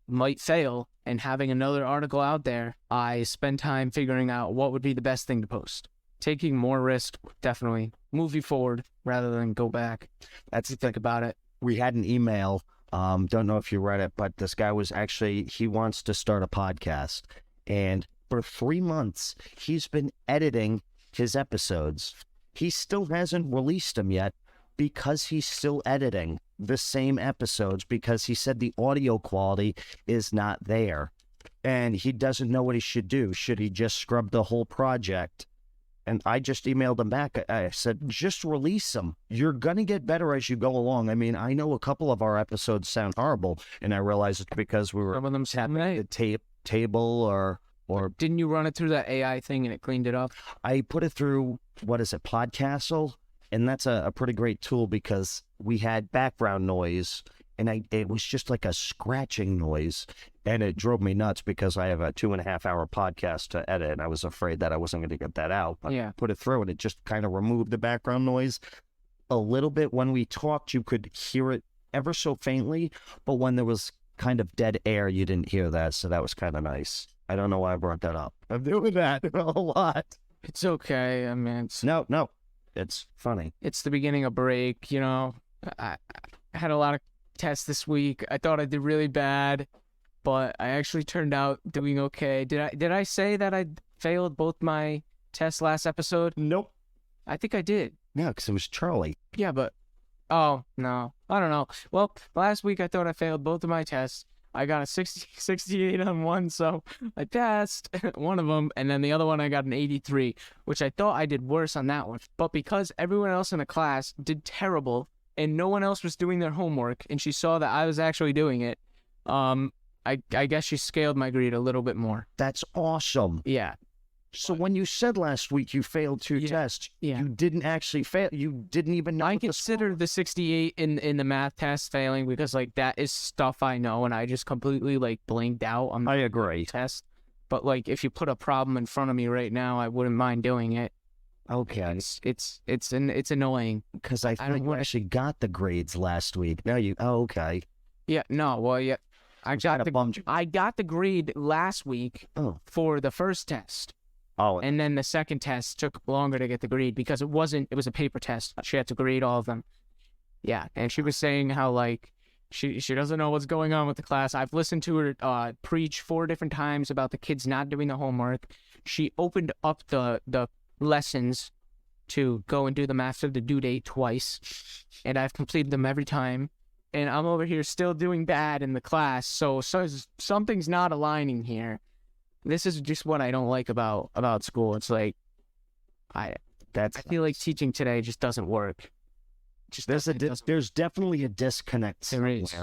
might fail and having another article out there, I spend time figuring out what would be the best thing to post. Taking more risk definitely move you forward rather than go back. That's You think about it. We had an email. Don't know if you read it, but this guy was he wants to start a podcast. And for 3 months, he's been editing his episodes. He still hasn't released them yet because he's still editing the same episodes because he said the audio quality is not there. And he doesn't know what he should do. Should he just scrub the whole project? And I just emailed him back. I said, just release them. You're going to get better as you go along. I mean, I know a couple of our episodes sound horrible, and I realize it's because we were Some of them sound right. the table or Or Didn't you run it through that AI thing and it cleaned it up? I put it through, what is it, Podcastle? And that's a pretty great tool because we had background noise and it was just like a scratching noise. And it drove me nuts because I have a 2.5-hour podcast to edit. And I was afraid that I wasn't going to get that out. But I put it through and it just kind of removed the background noise a little bit. When we talked, you could hear it ever so faintly. But when there was kind of dead air, you didn't hear that. So that was kind of nice. I don't know why I brought that up. I'm doing that a lot. It's okay. I mean, No. It's funny. It's the beginning of break, you know. I had a lot of tests this week. I thought I did really bad, but I actually turned out doing okay. Did I say that I failed both my tests last episode? Nope. I think I did. Yeah, because it was Charlie. Yeah, but oh no, I don't know. Well, last week I thought I failed both of my tests. I got a 68 on one, so I passed one of them, and then the other one I got an 83, which I thought I did worse on that one. But because everyone else in the class did terrible, and no one else was doing their homework, and she saw that I was actually doing it, I guess she scaled my grade a little bit more. That's awesome. Yeah. So when you said last week you failed 2 tests, you didn't actually fail. You didn't even know. I consider the 68 in the math test failing because like that is stuff I know and I just completely like blanked out on the test. But like if you put a problem in front of me right now, I wouldn't mind doing it. Okay. It's annoying because I think you actually got the grades last week. Now you okay. Yeah, no, well yeah. I got the grade last week for the first test. Oh. And then the second test took longer to get the grade because it was a paper test. She had to grade all of them. Yeah. And she was saying how like she doesn't know what's going on with the class. I've listened to her preach 4 different times about the kids not doing the homework. She opened up the lessons to go and do them after the due date twice. And I've completed them every time. And I'm over here still doing bad in the class. So something's not aligning here. This is just what I don't like about school. It's like I feel like teaching today just doesn't work. There's definitely a disconnect. There is.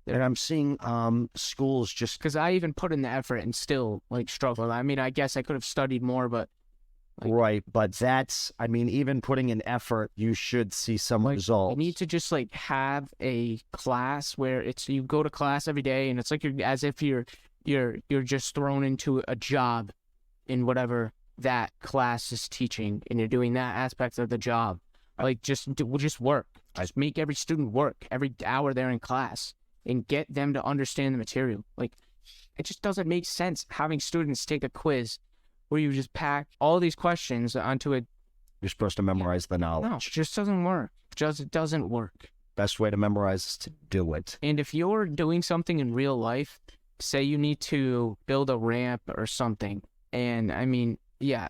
And I'm seeing schools just because I even put in the effort and still like struggle. I mean, I guess I could have studied more, but right. But even putting in effort, you should see some results. You need to just like have a class where you go to class every day, and it's like you're just thrown into a job in whatever that class is teaching, and you're doing that aspect of the job. Like just work. Just make every student work every hour they're in class and get them to understand the material. Like it just doesn't make sense having students take a quiz where you just pack all these questions onto a. You're supposed to memorize the knowledge. No, it just doesn't work. It doesn't work. Best way to memorize is to do it. And if you're doing something in real life, say you need to build a ramp or something, and I mean, yeah.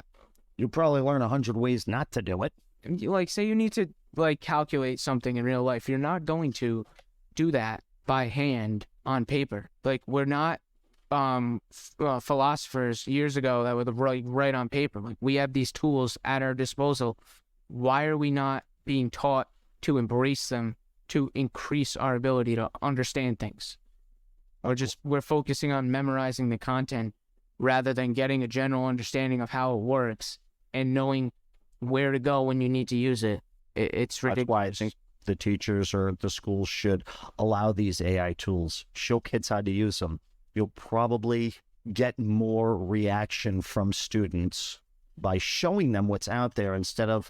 You probably learn 100 ways not to do it. Like, say you need to, like, calculate something in real life. You're not going to do that by hand on paper. Like, we're not philosophers years ago that would write on paper. Like, we have these tools at our disposal. Why are we not being taught to embrace them to increase our ability to understand things? Or we're focusing on memorizing the content rather than getting a general understanding of how it works and knowing where to go when you need to use it. It's ridiculous. That's why I think the teachers or the schools should allow these AI tools, show kids how to use them. You'll probably get more reaction from students by showing them what's out there instead of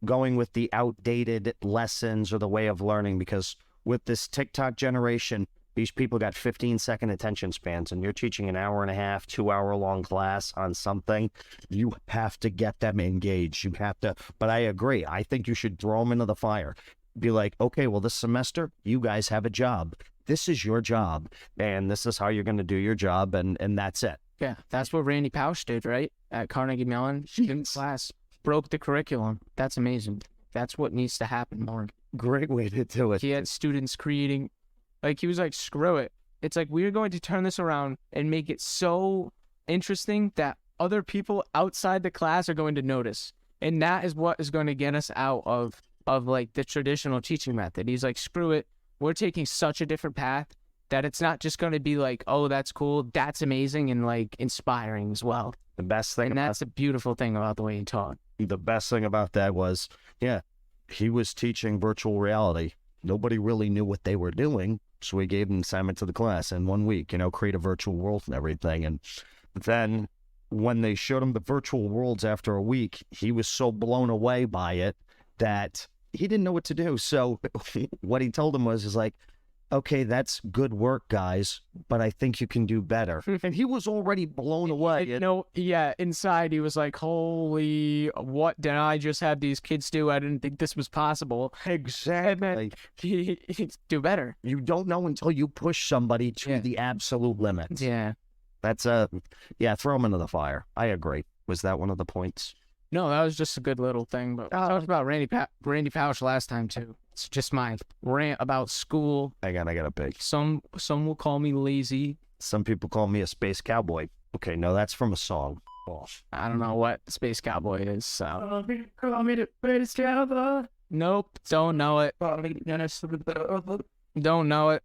going with the outdated lessons or the way of learning, because with this TikTok generation, these people got 15-second attention spans, and you're teaching an hour and a half, 2-hour-long class on something. You have to get them engaged. You have to, but I agree. I think you should throw them into the fire. Be like, okay, well, this semester, you guys have a job. This is your job, and this is how you're going to do your job, and that's it. Yeah, that's what Randy Pausch did, right? At Carnegie Mellon. In class, broke the curriculum. That's amazing. That's what needs to happen more. Great way to do it. He had students creating, like, he was like, screw it. It's like, we're going to turn this around and make it so interesting that other people outside the class are going to notice. And that is what is going to get us out of like the traditional teaching method. He's like, screw it. We're taking such a different path That it's not just going to be like, oh, that's cool, that's amazing, and like inspiring as well. The best thing And that's a beautiful thing about the way he taught. the best thing about that was, yeah, he was teaching virtual reality. Nobody really knew what they were doing, so he gave an assignment to the class in 1 week, create a virtual world and everything. And then when they showed him the virtual worlds after a week, he was so blown away by it that he didn't know what to do. So what he told him was like, okay, that's good work, guys, but I think you can do better. And he was already blown away. Inside he was like, holy, what did I just have these kids do? I didn't think this was possible. Exactly. Do better. You don't know until you push somebody to the absolute limit. Yeah. That's throw them into the fire. I agree. Was that one of the points? No, that was just a good little thing. But we talked about Randy Pausch last time too. It's just my rant about school. I got a big. Some will call me lazy. Some people call me a space cowboy. Okay, no, that's from a song. Oh. I don't know what Space Cowboy is. So. Call me the space cowboy. Nope, don't know it. Don't know it.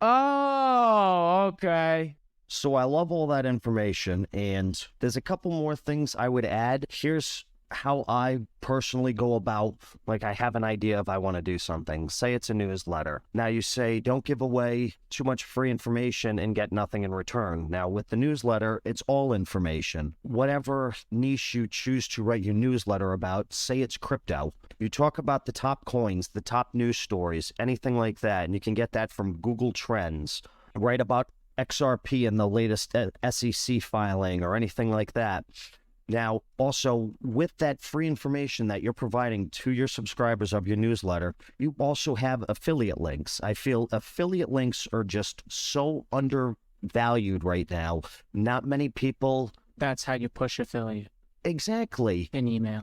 Oh, okay. So I love all that information, and there's a couple more things I would add. Here's how I personally go about, like, I have an idea if I want to do something. Say it's a newsletter. Now you say, don't give away too much free information and get nothing in return. Now with the newsletter, it's all information. Whatever niche you choose to write your newsletter about, say it's crypto. You talk about the top coins, the top news stories, anything like that, and you can get that from Google Trends. Write about XRP and the latest SEC filing or anything like that. Now, also, with that free information that you're providing to your subscribers of your newsletter, you also have affiliate links. I feel affiliate links are just so undervalued right now. Not many people... That's how you push affiliate. Exactly. In email.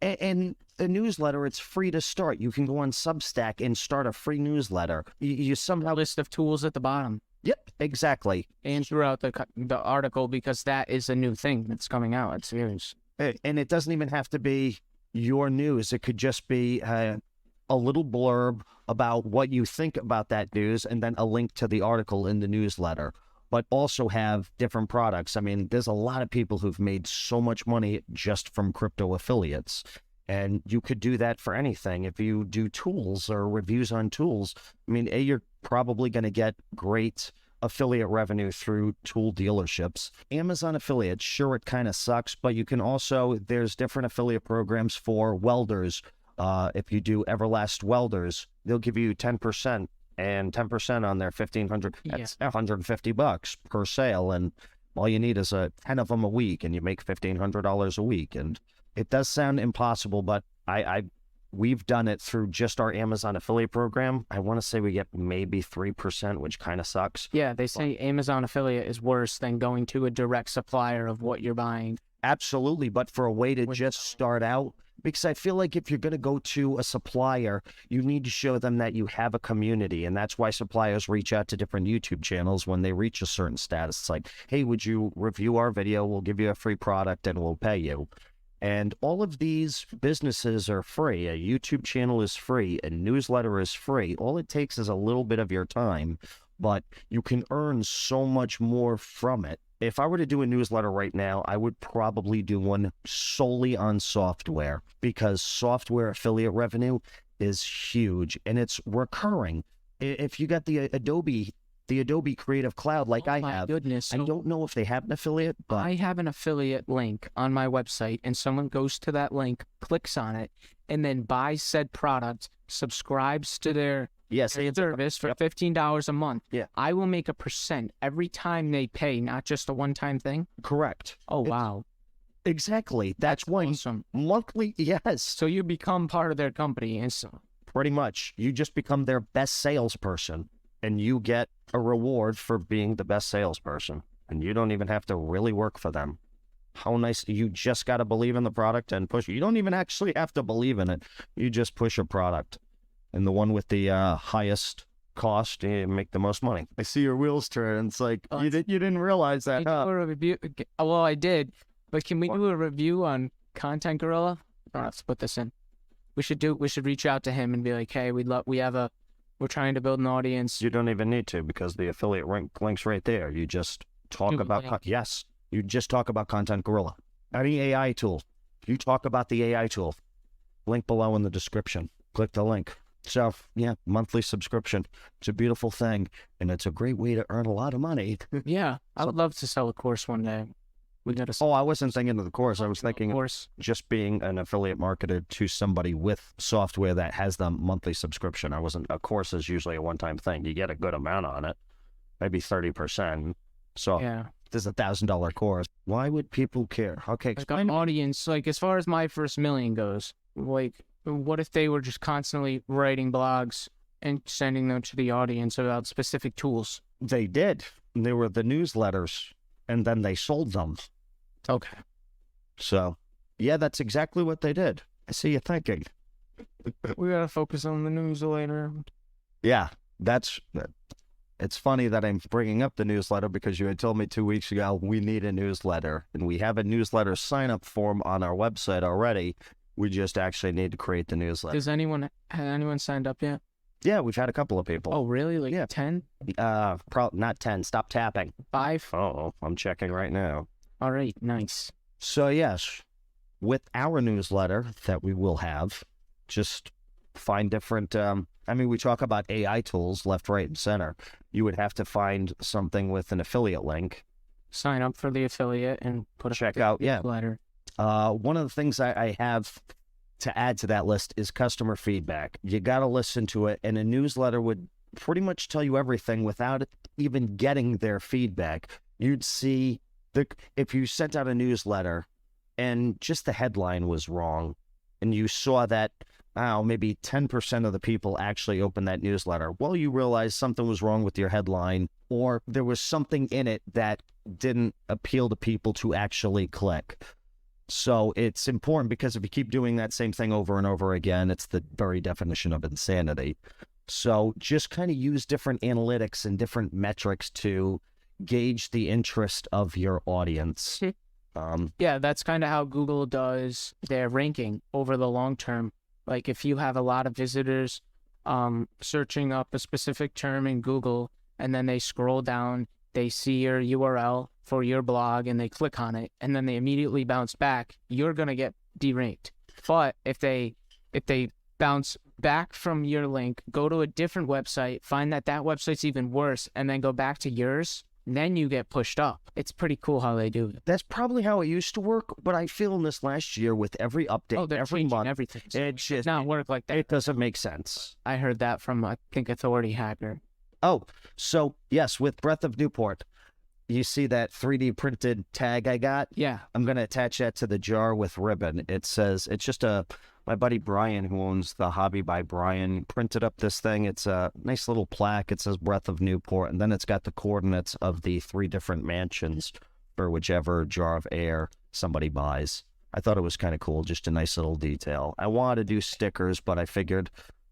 And a newsletter, it's free to start. You can go on Substack and start a free newsletter. You somehow... A list of tools at the bottom. Yep, exactly. And throughout the article, because that is a new thing that's coming out. It's serious. And it doesn't even have to be your news. It could just be a little blurb about what you think about that news and then a link to the article in the newsletter. But also have different products. I mean, there's a lot of people who've made so much money just from crypto affiliates. And you could do that for anything. If you do tools or reviews on tools, I mean, you're probably going to get great affiliate revenue through tool dealerships. Amazon affiliates, sure, it kind of sucks, but you can also, there's different affiliate programs for welders. If you do Everlast Welders, they'll give you 10%, and 10% on their $1,500, that's $150 per sale. And all you need is 10 of them a week, and you make $1,500 a week. And it does sound impossible, but we've done it through just our Amazon affiliate program. I want to say we get maybe 3%, which kind of sucks. Yeah, they say Amazon affiliate is worse than going to a direct supplier of what you're buying. Absolutely, but for a way to just start out, because I feel like if you're going to go to a supplier, you need to show them that you have a community, and that's why suppliers reach out to different YouTube channels when they reach a certain status. It's like, hey, would you review our video? We'll give you a free product and we'll pay you. And all of these businesses are free. A YouTube channel is free. A newsletter is free. All it takes is a little bit of your time, but you can earn so much more from it. If I were to do a newsletter right now, I would probably do one solely on software, because software affiliate revenue is huge and it's recurring. If you got the Adobe Creative Cloud like I have, goodness. I don't know if they have an affiliate, but I have an affiliate link on my website, and someone goes to that link, clicks on it, and then buys said product, subscribes to their service for $15 a month. Yeah. I will make a % every time they pay, not just a one-time thing. Correct. Oh, wow. Exactly. That's why awesome. Monthly, yes. So you become part of their company. And so pretty much. You just become their best salesperson, and you get a reward for being the best salesperson. And you don't even have to really work for them. How nice. You just got to believe in the product and push it. You don't even actually have to believe in it. You just push a product. And the one with the highest cost, you make the most money. I see your wheels turn. It's like, you didn't realize that, huh? A review. Well, I did. But can we do a review on Content Gorilla? Let's put this in. We should reach out to him and be like, hey, we're trying to build an audience. You don't even need to, because the affiliate link's right there. You just talk about you just talk about Content Gorilla. Any AI tool, you talk about the AI tool. Link below in the description. Click the link. So yeah, monthly subscription. It's a beautiful thing, and it's a great way to earn a lot of money. Yeah, I would love to sell a course one day. We got to. Oh, I wasn't thinking of the course. I was thinking course. Just being an affiliate marketer to somebody with software that has the monthly subscription. A course is usually a one-time thing. You get a good amount on it, maybe 30%. So Yeah. there's $1,000 course. Why would people care? Okay, Like explain. an audience, like as far as my first million goes, like what if they were just constantly writing blogs and sending them to the audience about specific tools? They did. They were the newsletters, and then they sold them. Okay. So, yeah, that's exactly what they did. I see you thinking. We gotta focus on the newsletter. Yeah, it's funny that I'm bringing up the newsletter, because you had told me 2 weeks ago we need a newsletter, and we have a newsletter sign-up form on our website already. We just actually need to create the newsletter. Has anyone signed up yet? Yeah, we've had a couple of people. Oh, really? Like Yeah. 10? Not 10. Stop tapping. 5? Oh, I'm checking right now. All right, nice. So yes, with our newsletter that we will have, just find different, we talk about AI tools left, right, and center. You would have to find something with an affiliate link. Sign up for the affiliate and put a Check out, yeah. newsletter. One of the things I have to add to that list is customer feedback. You got to listen to it, and a newsletter would pretty much tell you everything without even getting their feedback. You'd see if you sent out a newsletter and just the headline was wrong, and you saw that, maybe 10% of the people actually opened that newsletter. Well, you realize something was wrong with your headline, or there was something in it that didn't appeal to people to actually click. So it's important, because if you keep doing that same thing over and over again, it's the very definition of insanity. So just kind of use different analytics and different metrics to gauge the interest of your audience. Yeah, that's kind of how Google does their ranking over the long term. Like if you have a lot of visitors searching up a specific term in Google, and then they scroll down, they see your URL for your blog, and they click on it, and then they immediately bounce back, you're going to get deranked. But if they bounce back from your link, go to a different website, find that website's even worse, and then go back to yours, then you get pushed up. It's pretty cool how they do it. That's probably how it used to work, but I feel in this last year with every update, They're every changing month, everything. So it just not work like that. it doesn't make sense. I heard that from, I think, Authority Hacker. Oh, so yes, with Breath of Newport, you see that 3D printed tag I got? Yeah. I'm going to attach that to the jar with ribbon. It says, it's just my buddy Brian, who owns the Hobby by Brian, printed up this thing. It's a nice little plaque. It says Breath of Newport, and then it's got the coordinates of the 3 different mansions for whichever jar of air somebody buys. I thought it was kind of cool, just a nice little detail. I wanted to do stickers, but I figured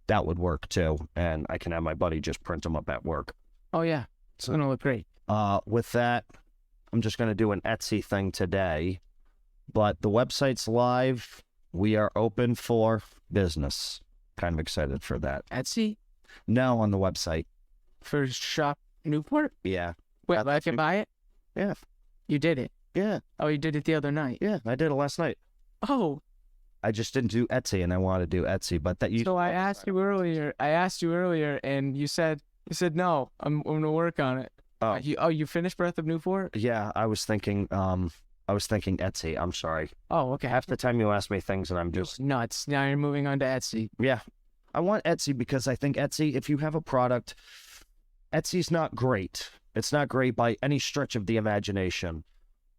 that would work too, and I can have my buddy just print them up at work. Oh, yeah. It's going to look great. With that, I'm just going to do an Etsy thing today, but the website's live. We are open for business. Kind of excited for that. Etsy? No, on the website. For Shop Newport? Yeah. Wait, I can buy it? Yeah. You did it? Yeah. Oh, you did it the other night? Yeah, I did it last night. Oh. I just didn't do Etsy, and I want to do Etsy, but that you. So I asked you earlier, and you said no, I'm going to work on it. Oh. You finished Breath of Newport? Yeah, I was thinking Etsy. I'm sorry. Oh, okay. Half the time you ask me things, and I'm just. Nuts. Now you're moving on to Etsy. Yeah. I want Etsy because I think Etsy, if you have a product, Etsy's not great. It's not great by any stretch of the imagination.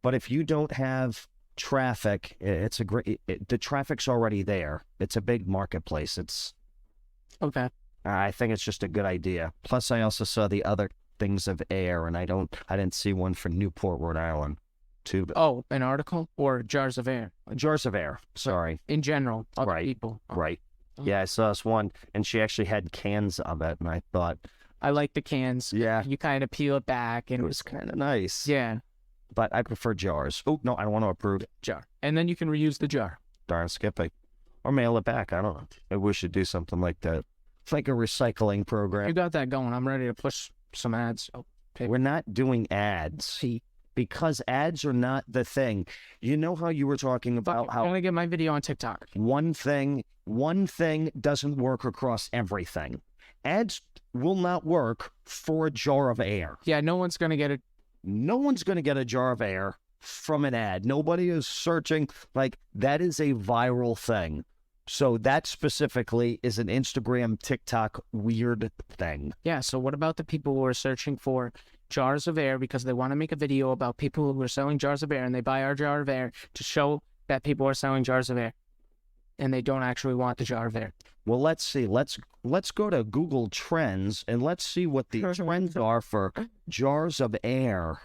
But if you don't have traffic, it's a great. The traffic's already there. It's a big marketplace. Okay. I think it's just a good idea. Plus, I also saw the other things of air, and I didn't see one for Newport, Rhode Island. Too. Oh, an article or jars of air? Jars of air. Sorry. In general, other Right. people. Right. Oh. Yeah, I saw this one, and she actually had cans of it, and I thought, I like the cans. yeah, You kind of peel it back, and it was kind of nice. yeah, But I prefer jars. Oh, no, I don't want to approve. jar, and then you can reuse the jar. Darn Skippy. or mail it back. I don't know. Maybe we should do something like that. It's like a recycling You program. got that going. I'm ready to push some ads. Oh, We're not doing ads because ads are not the thing. You know how you were talking about I'm how gonna get my video on TikTok. one thing doesn't work across everything. Ads will not work for a jar of air. Yeah, no one's gonna get it. No one's going to get a jar of air from an ad. Nobody is searching. Like, that is a viral thing. So that specifically is an Instagram, TikTok weird thing. Yeah. So what about the people who are searching for jars of air because they want to make a video about people who are selling jars of air and they buy our jar of air to show that people are selling jars of air, and they don't actually want the jar of air. Well, let's see. Let's go to Google Trends and let's see what the trends are for jars of air.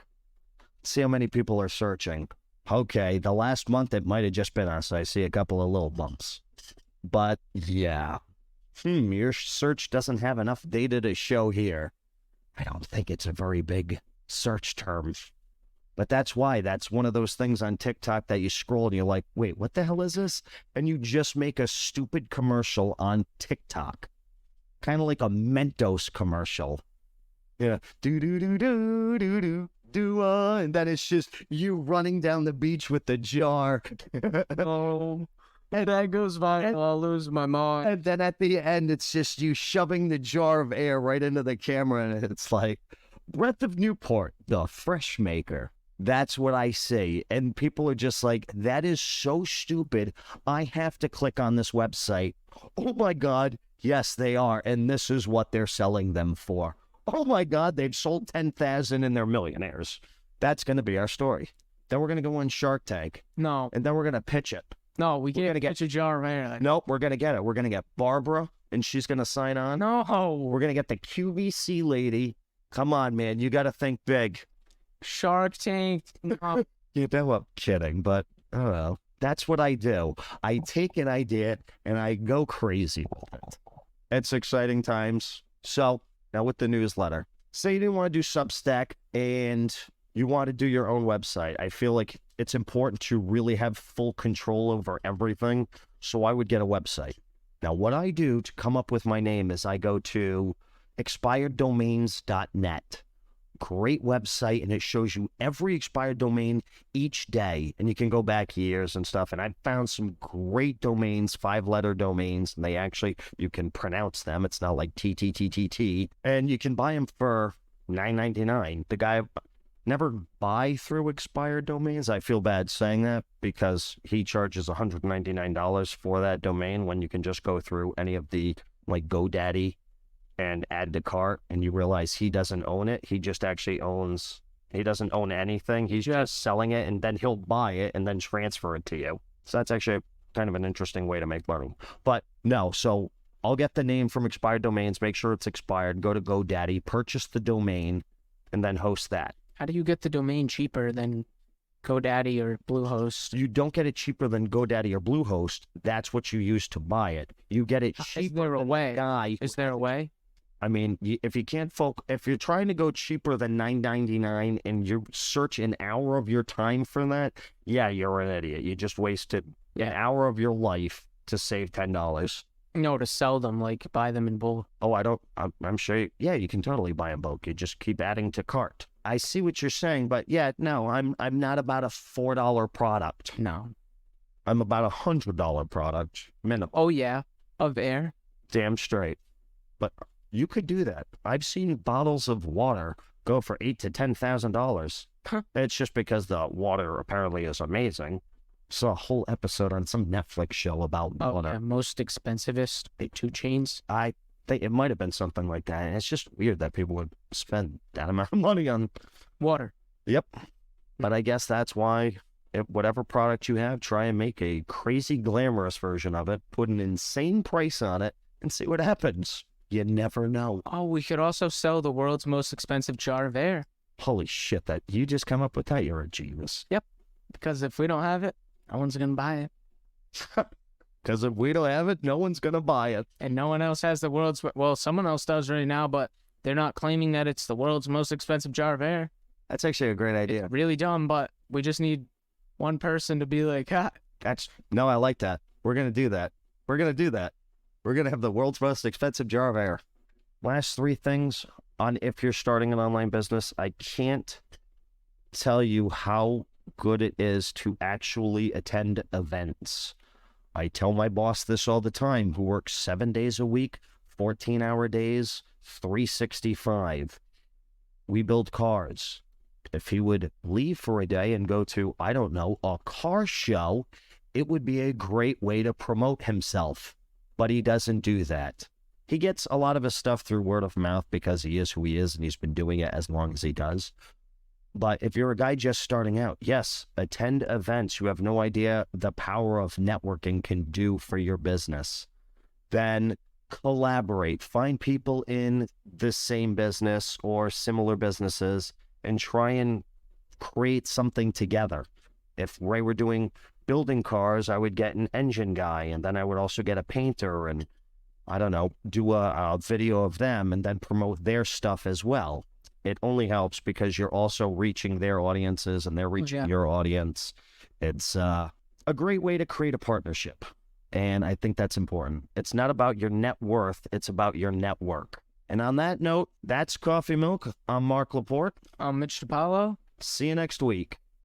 See how many people are searching. Okay, the last month it might have just been us. I see a couple of little bumps. But yeah. Your search doesn't have enough data to show here. I don't think it's a very big search term. But that's why. That's one of those things on TikTok that you scroll and you're like, wait, what the hell is this? And you just make a stupid commercial on TikTok. Kind of like a Mentos commercial. Yeah. Do. And then it's just you running down the beach with the jar. Oh, and that goes viral. I'll lose my mind. And then at the end, it's just you shoving the jar of air right into the camera. And it's like, Breath of Newport, the fresh maker. That's what I see. And people are just like, that is so stupid. I have to click on this website. Oh my God. Yes, they are. And this is what they're selling them for. Oh my God, they've sold 10,000 and they're millionaires. That's going to be our story. Then we're going to go on Shark Tank. No, And then we're going to pitch it. no, we gonna can't get- get a jar of air. Nope, we're going to get it. We're going to get Barbara, and she's going to sign on. No, We're going to get the QVC lady. Come on, man. You got to think big. Shark Tank. No. You know I'm kidding, but I don't know. That's what I do. I take an idea and I go crazy with it. It's exciting times. So now with the newsletter, say you didn't want to do Substack and you want to do your own website. I feel like it's important to really have full control over everything. So I would get a website. Now, what I do to come up with my name is I go to expireddomains.net. Great website, and it shows you every expired domain each day, and you can go back years and stuff. And I found some great domains, 5-letter domains, and they actually, you can pronounce them. It's not like TTTTT, and you can buy them for $9.99. The guy never buy through expired domains. I feel bad saying that because he charges $199 for that domain when you can just go through any of the like GoDaddy and add to cart, and you realize he doesn't own it. He just actually owns, he doesn't own anything. He's just selling it, and then he'll buy it and then transfer it to you. So that's actually kind of an interesting way to make money. But no, so I'll get the name from expired domains, make sure it's expired, go to GoDaddy, purchase the domain, and then host that. How do you get the domain cheaper than GoDaddy or Bluehost? You don't get it cheaper than GoDaddy or Bluehost. That's what you use to buy it. You get it Is cheaper there a than way? the guy. Is there a way? I mean, if you can't if you're trying to go cheaper than $9.99 and you search an hour of your time for that, yeah, you're an idiot. You just wasted an hour of your life to save $10. No, to sell them, like buy them in bulk. Oh, I'm sure. Yeah, you can totally buy a bulk. You just keep adding to cart. I see what you're saying, but yeah, no, I'm not about a $4 product. No. I'm about a $100 product minimum. Oh yeah, of air. Damn straight. But you could do that. I've seen bottles of water go for $8,000 to $10,000. Huh. It's just because the water apparently is amazing. Saw a whole episode on some Netflix show about Oh, water. yeah, most expensivest, big 2 chains. I think it might have been something like that. And it's just weird that people would spend that amount of money on. Water. Yep. But I guess that's why whatever product you have, try and make a crazy glamorous version of it, put an insane price on it, and see what happens. You never know. Oh, we could also sell the world's most expensive jar of air. Holy shit, that you just come up with that. You're a genius. Because if we don't have it, no one's going to buy it. Because if we don't have it, no one's going to buy it. And no one else has the world's... Well, someone else does right now, but they're not claiming that it's the world's most expensive jar of air. That's actually a great idea. It's really dumb, but we just need one person to be like, No, I like that. We're going to do that. We're going to do that. We're going to have the world's most expensive jar of air. Last three things on if you're starting an online business. I can't tell you how good it is to actually attend events. I tell my boss this all the time, who works 7 days a week, 14-hour days, 365. We build cars. If he would leave for a day and go to, I don't know, a car show, it would be a great way to promote himself. But he doesn't do that. He gets a lot of his stuff through word of mouth because he is who he is and he's been doing it as long as he does. But if you're a guy just starting out, yes, attend events. You have no idea the power of networking can do for your business. Then collaborate. Find people in the same business or similar businesses and try and create something together. If Ray were doing building cars, I would get an engine guy, and then I would also get a painter and, I don't know, do a video of them and then promote their stuff as well. It only helps because you're also reaching their audiences and they're reaching your audience. It's a great way to create a partnership. And I think that's important. It's not about your net worth. It's about your network. And on that note, that's Coffee Milk. I'm Mark Laporte. Mitch DiPaolo. See you next week.